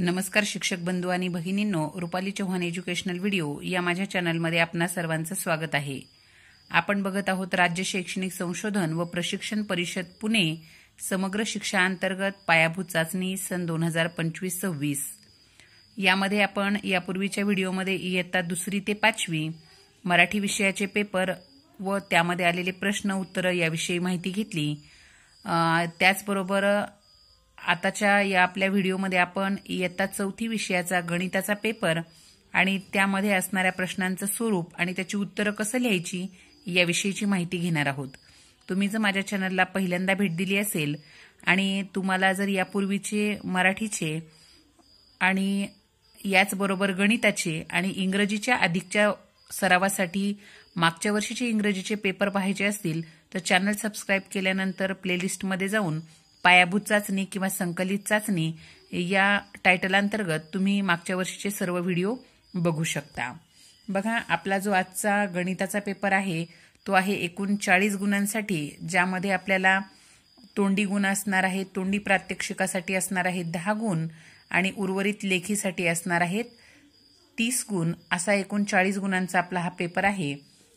नमस्कार शिक्षक बंधू आणि भगिनींनो, रुपाली चौहान एज्युकेशनल व्हिडिओ या माझ्या चॅनलमध्ये आपणा सर्वांचं स्वागत आहे। आपण बघत आहोत राज्य शैक्षणिक संशोधन व प्रशिक्षण परिषद पुणे समग्र शिक्षा अंतर्गत पायाभूत चाचणी सन 2025-26। यामध्ये आपण यापूर्वीच्या व्हिडिओमध्ये इयत्ता दुसरी ते पाचवी मराठी विषयाचे पेपर व त्यामध्ये आलेले प्रश्न उत्तर याविषयी माहिती घेतली। त्याचबरोबर आताच्या या आपल्या व्हिडिओमध्ये आपण इयत्ता चौथी विषयाचा गणिताचा पेपर आणि त्यामध्ये असणाऱ्या प्रश्नांचं स्वरूप आणि त्याची उत्तरं कसं लिहायची याविषयीची माहिती घेणार आहोत। तुम्ही जर माझ्या चॅनलला पहिल्यांदा भेट दिली असेल आणि तुम्हाला जर यापूर्वीचे मराठीचे आणि याचबरोबर गणिताचे आणि इंग्रजीच्या अधिकच्या सरावासाठी मागच्या वर्षीचे इंग्रजीचे पेपर पाहायचे असतील तर चॅनल सबस्क्राइब केल्यानंतर प्लेलिस्टमध्ये जाऊन पायाभूत चाचणी किंवा संकलित चाचणी या टायटल अंतर्गत तुम्ही मागच्या वर्षीचे सर्व व्हिडिओ बघू शकता। बघा, आपला जो आजचा गणिताचा पेपर आहे तो आहे एकूण 40 गुणांसाठी, ज्यामध्ये आपल्याला तोंडी गुण असणार आहेत, तोंडी प्रात्यक्षिकासाठी असणार आहेत 10 गुण आणि उर्वरित लेखीसाठी असणार आहेत 30 गुण। असा एकूण 40 गुणांचा आपला हा पेपर आहे।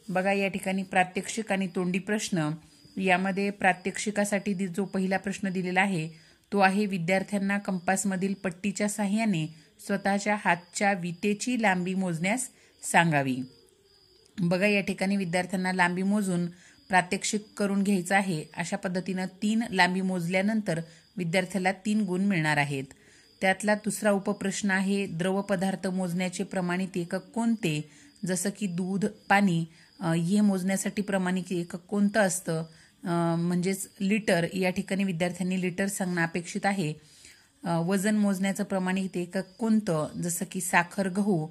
बघा, या ठिकाणी प्रात्यक्षिक आणि तोंडी प्रश्न यामध्ये प्रात्यक्षिकासाठी जो पहिला प्रश्न दिलेला आहे तो आहे विद्यार्थ्यांना कंपासमधील पट्टीच्या सहाय्याने स्वतःच्या हातच्या विटेची लांबी मोजण्यास सांगावी। बघा, या ठिकाणी विद्यार्थ्यांना लांबी मोजून प्रात्यक्षिक करून घ्यायचं आहे। अशा पद्धतीने 3 लांबी मोजल्यानंतर विद्यार्थ्याला 3 गुण मिळणार आहेत। त्यातला दुसरा उपप्रश्न आहे द्रव पदार्थ मोजण्याचे प्रमाणित एकक कोणते, जसं की दूध, पाणी हे मोजण्यासाठी प्रमाणित एकक कोणतं असतं, म्हणजेच लिटर। या ठिकाणी विद्यार्थ्यांनी लिटर सांगणं अपेक्षित आहे। वजन मोजण्याचं प्रमाणित एकक कोणतं, जसं की साखर, गहू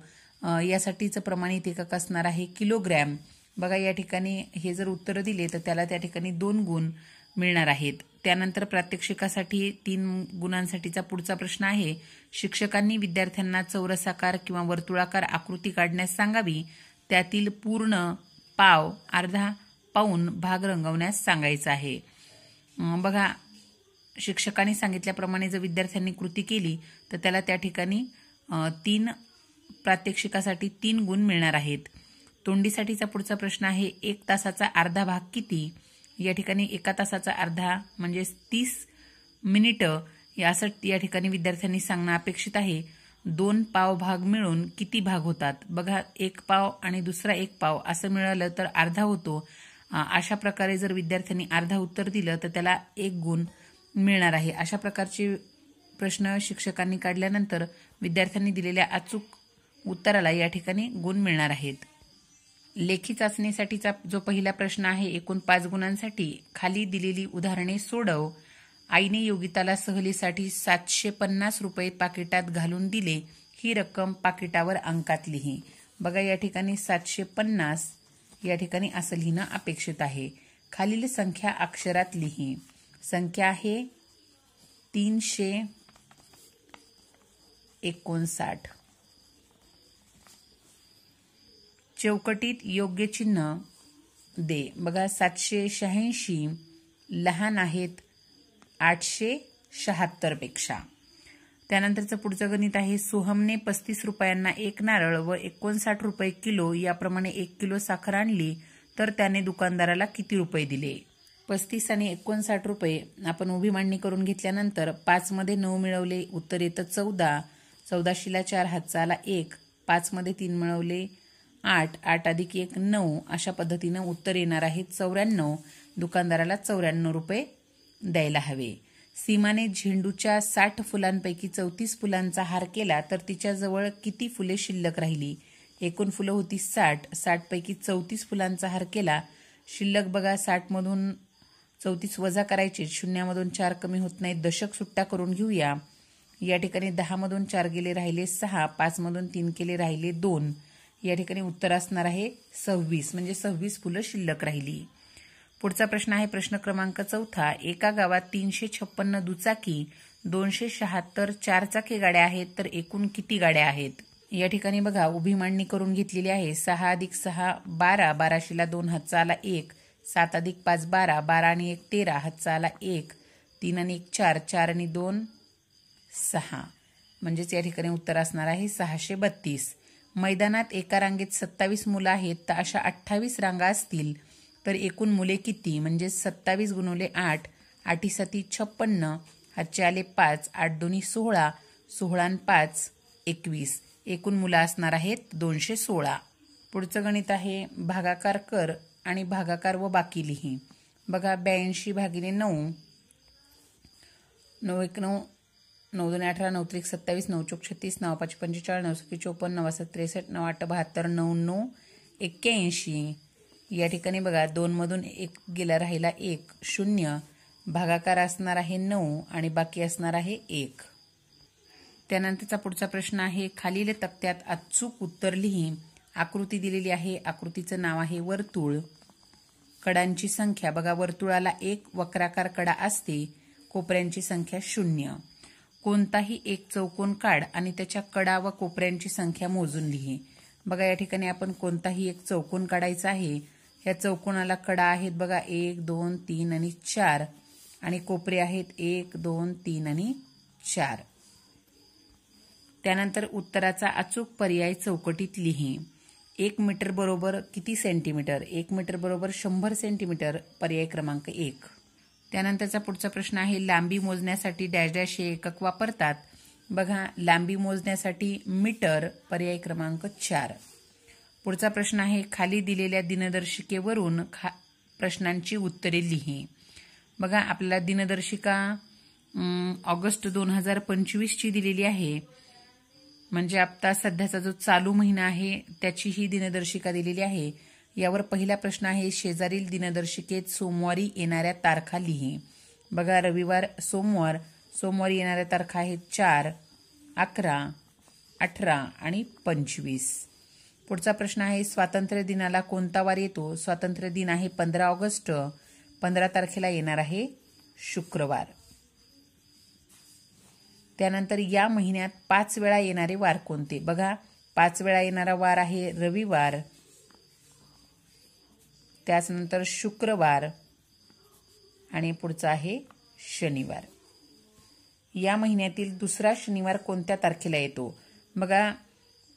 यासाठीचं प्रमाणित एकक असणार आहे किलोग्रॅम। बघा, या ठिकाणी हे जर उत्तर दिले तर त्याला त्या ठिकाणी 2 गुण मिळणार आहेत। त्यानंतर प्रात्यक्षिकासाठी 3 गुणांसाठीचा पुढचा प्रश्न आहे शिक्षकांनी विद्यार्थ्यांना चौरसाकार किंवा वर्तुळाकार आकृती काढण्यास सांगावी, त्यातील पूर्ण, पाव, अर्धा, पाऊण भाग रंगवण्यास सांगायचा आहे। बघा, शिक्षकांनी सांगितल्याप्रमाणे जर विद्यार्थ्यांनी कृती केली तर त्याला त्या ठिकाणी 3 प्रात्यक्षिकासाठी 3 गुण मिळणार आहेत। तोंडीसाठीचा पुढचा प्रश्न आहे 1 तासाचा अर्धा भाग किती। या ठिकाणी 1 तासाचा अर्धा म्हणजे 30 मिनिटं यासाठी या ठिकाणी विद्यार्थ्यांनी सांगणं अपेक्षित आहे। 2 पाव भाग मिळून किती भाग होतात। बघा, 1 पाव आणि दुसरा 1 पाव असं मिळालं तर अर्धा होतो। अशा प्रकारे जर विद्यार्थ्यांनी अर्धा उत्तर दिलं तर त्याला 1 गुण मिळणार आहे। अशा प्रकारचे प्रश्न शिक्षकांनी काढल्यानंतर विद्यार्थ्यांनी दिलेल्या अचूक उत्तराला या ठिकाणी गुण मिळणार आहेत। लेखी चाचणीसाठीचा जो पहिला प्रश्न आहे एकूण 5 गुणांसाठी, खाली दिलेली उदाहरणे सोडव। आईने योगिताला सहलीसाठी 750 रुपये पाकिटात घालून दिले, ही रक्कम पाकिटावर अंकात लिही। बघा, या ठिकाणी 750 या ठिकाणी असं लिहिणं अपेक्षित आहे। खालील संख्या अक्षरात लिही। संख्या आहे 359। चौकटीत योग्य चिन्ह दे। बघा, 786 लहान आहेत 876 पेक्षा। त्यानंतरचं पुढचं गणित आहे सोहमने 35 रुपयांना 1 नारळ व 59 रुपये किलो याप्रमाणे 1 किलो साखर आणली तर त्याने दुकानदाराला किती रुपये दिले। 35 आणि 59 रुपये आपण उभी मांडणी करून घेतल्यानंतर 5 मध्ये 9 मिळवले, उत्तर येतं 14। 14शीला 4 हातचा आला 1, 5 मध्ये 3 मिळवले 8, 8 अधिक 1 9। अशा पद्धतीनं उत्तर येणार आहे 94। दुकानदाराला 94 रुपये द्यायला हवे। सीमाने झेंडूच्या 60 फुलांपैकी 34 फुलांचा हार केला तर तिच्याजवळ किती फुले शिल्लक राहिली। एकूण फुलं होती 60, 60 पैकी 34 फुलांचा हार केला। शिल्लक बघा, 60 मधून 34 वजा करायचे, शून्यामधून 4 कमी होत नाही, दशक सुट्टा करून घेऊया। या ठिकाणी 10 मधून 4 गेले राहिले 6, 5 मधून 3 केले राहिले 2। या ठिकाणी उत्तर असणार आहे 26, म्हणजे 26 फुलं शिल्लक राहिली। पुढचा प्रश्न आहे प्रश्न क्रमांक 4। एका गावात 356 दुचाकी, 276 4चाकी गाड्या आहेत तर एकूण किती गाड्या आहेत। या ठिकाणी बघा, उभी मांडणी करून घेतलेली आहे। 6 अधिक 6 12, 12शीला 2 हातचा आला 1, 7 अधिक 5 12, 12 आणि 1 13, हातचा आला 1, 3 आणि 1 4, 4 आणि 2 6। म्हणजेच या ठिकाणी उत्तर असणार आहे 632. मैदानात एका रांगेत 27 मुलं आहेत, तर अशा 28 रांगा असतील तर एकूण मुले किती? म्हणजे 27 गुणुले 8, 8 7 56, हातचे आले 5, 8 2 16, 16 आणि 5 21. एकूण मुलं असणार आहेत 216. पुढचं गणित आहे भागाकार कर आणि भागाकार व बाकी लिही. बघा 82 भागिले 9, 9 1 9, 9 2 18, 9 3 27, 9 4 36, 9 5 45, 9 6 54, 9 7 63, 9 8 72, 9 9 81. या ठिकाणी बघा 2 मधून 1 गेला, राहिला 1, 0. भागाकार असणार आहे 9 आणि बाकी असणार आहे 1. त्यानंतरचा पुढचा प्रश्न आहे खालील तक्त्यात अचूक उत्तर लिही. आकृती दिलेली आहे, आकृतीचं नाव आहे वर्तुळ. कडांची संख्या बघा, वर्तुळाला 1 वक्राकार कडा असते, कोपऱ्यांची संख्या 0. कोणताही एक चौकोन काढ आणि त्याच्या कडा व कोपऱ्यांची संख्या मोजून लिही. बघा या ठिकाणी आपण कोणताही एक चौकोन काढायचा आहे. या चौकोनाला कडा आहेत बघा 1 2 3 आणि 4 आणि कोपरे आहेत 1 2 3 आणि 4. त्यानंतर उत्तराचा अचूक पर्याय चौकटीत लिही. 1 मीटर बरोबर किती सेंटीमीटर? 1 मीटर बरोबर 100 सेंटीमीटर. पर्याय क्रमांक 1. त्यानंतरचा पुढचा प्रश्न आहे लांबी मोजण्यासाठी डॅश डॅश हे एकक वापरतात. बघा लांबी मोजण्यासाठी मीटर. पर्याय क्रमांक 4. पुढचा प्रश्न आहे खाली दिलेल्या दिनदर्शिकेवरून प्रश्नांची उत्तरे लिही. बघा आपल्याला दिनदर्शिका ऑगस्ट 2025 ची दिलेली आहे, म्हणजे आता सध्याचा जो चालू महिना आहे त्याची ही दिनदर्शिका दिलेली आहे. यावर पहिला प्रश्न आहे शेजारील दिनदर्शिकेत सोमवारी येणाऱ्या तारखा लिही. बघा रविवार, सोमवार, सोमवारी येणाऱ्या तारखा आहेत 4, 11, 18 आणि 25. पुढचा प्रश्न आहे स्वातंत्र्य दिनाला कोणता वार येतो? स्वातंत्र्य दिन आहे 15 ऑगस्ट. 15 तारखेला येणार आहे शुक्रवार. त्यानंतर या महिन्यात 5 वेळा येणारे वार कोणते? बघा 5 वेळा येणारा वार आहे रविवार, त्यानंतर शुक्रवार आणि पुढचा आहे शनिवार. या महिन्यातील दुसरा शनिवार कोणत्या तारखेला येतो? बघा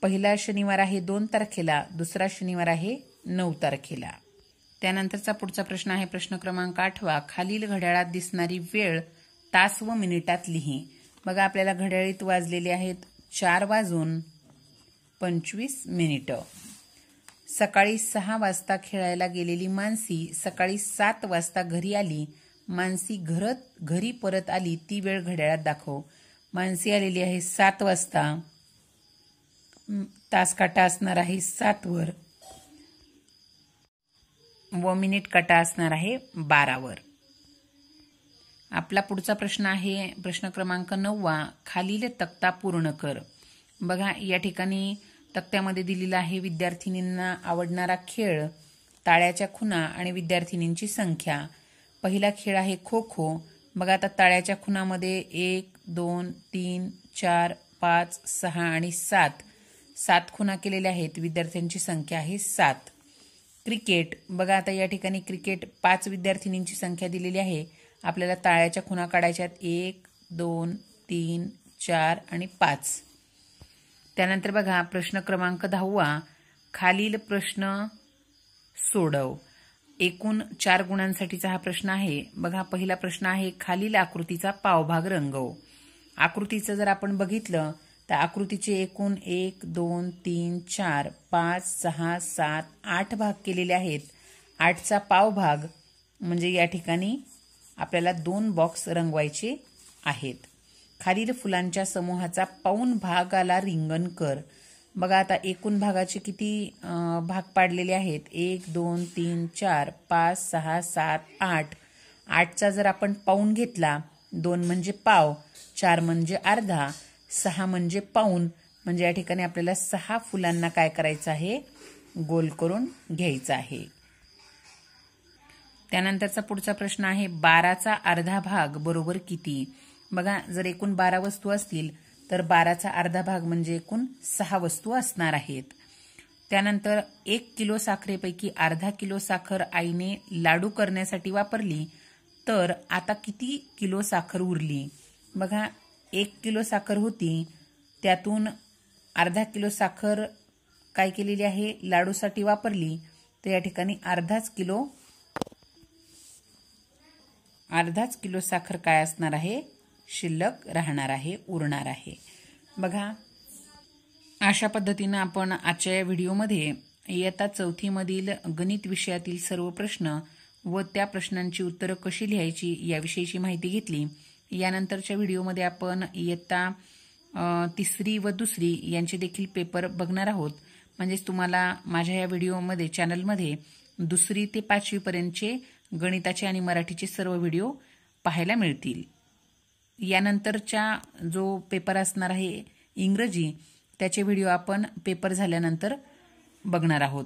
पहिला शनिवार आहे 2 तारखेला, दुसरा शनिवार आहे 9 तारखेला. त्यानंतरचा पुढचा प्रश्न आहे प्रश्न क्रमांक 8. खालील घड्याळात दिसणारी वेळ तास व मिनिटात लिही. बघा आपल्याला घड्याळीत वाजलेले आहेत 4:25. सकाळी 6 वाजता खेळायला गेलेली मानसी सकाळी 7 वाजता घरी आली. मानसी घरी परत आली ती वेळ घड्याळात दाखव. मानसी आलेली आहे 7 वाजता. तास काटा असणार आहे 7 वर व मिनिट काटा असणार आहे 12 वर. आपला पुढचा प्रश्न आहे प्रश्न क्रमांक 9. खालील तक्ता पूर्ण कर. बघा या ठिकाणी तक्त्यामध्ये दिलेला आहे विद्यार्थिनींना आवडणारा खेळ, ताळ्याच्या खुणा आणि विद्यार्थिनींची संख्या. पहिला खेळ आहे खो खो. बघा आता ताळ्याच्या खुणामध्ये 1 2 3 4 5 6 आणि 7 खुणा केलेल्या आहेत. विद्यार्थ्यांची संख्या आहे 7. क्रिकेट. बघा आता या ठिकाणी क्रिकेट 5 विद्यार्थिनींची संख्या दिलेली आहे. आपल्याला ताळ्याच्या खुणा काढायच्यात 1 2 3 4 आणि 5. त्यानंतर बघा प्रश्न क्रमांक 10. खालील प्रश्न सोडव. एकूण 4 गुणांसाठीचा हा प्रश्न आहे. बघा पहिला प्रश्न आहे खालील आकृतीचा पावभाग रंगव. आकृतीचं जर आपण बघितलं तर आकृतीचे एकूण 1 2 3 4 5 6 7 8 भाग केलेले आहेत. 8चा पावभाग म्हणजे या ठिकाणी आपल्याला 2 बॉक्स रंगवायचे आहेत. खालील फुलांच्या समूहाचा पाऊण भागाला रिंगण कर. बघा आता एकूण भागाचे किती भाग पाडलेले आहेत? 1 2 3 4 5 6 7 8. 8चा जर आपण पाऊण घेतला, 2 म्हणजे पाव, 4 म्हणजे अर्धा, 6 म्हणजे पाऊण, म्हणजे या ठिकाणी आपल्याला 6 फुलांना काय करायचं आहे? गोल करून घ्यायचं आहे. त्यानंतरचा पुढचा प्रश्न आहे 12चा अर्धा भाग बरोबर किती? बघा जर एकूण 12 वस्तू असतील तर 12चा अर्धा भाग म्हणजे एकूण 6 वस्तू असणार आहेत. त्यानंतर 1 किलो साखरेपैकी अर्धा किलो साखर आईने लाडू करण्यासाठी वापरली, तर आता किती किलो साखर उरली? बघा 1 किलो साखर होती त्यातून अर्धा किलो साखर काय केलेली आहे, लाडूसाठी वापरली, तर या ठिकाणी अर्धाच किलो साखर काय असणार आहे, शिल्लक राहणार आहे, उरणार आहे. बघा, अशा पद्धतीनं आपण आजच्या या व्हिडिओमध्ये इयत्ता 4थी मधील गणित विषयातील सर्व प्रश्न व त्या प्रश्नांची उत्तरं कशी लिहायची याविषयीची माहिती घेतली. यानंतरच्या व्हिडिओमध्ये आपण इयत्ता 3री व 2री यांचे देखील पेपर बघणार आहोत. म्हणजेच तुम्हाला माझ्या या व्हिडिओमध्ये चॅनलमध्ये 2री ते 5वी पर्यंतचे गणिताचे आणि मराठीचे सर्व व्हिडिओ पाहायला मिळतील. यानंतरचा जो पेपर असणार आहे इंग्रजी, त्याचे व्हिडिओ आपण पेपर झाल्यानंतर बघणार आहोत.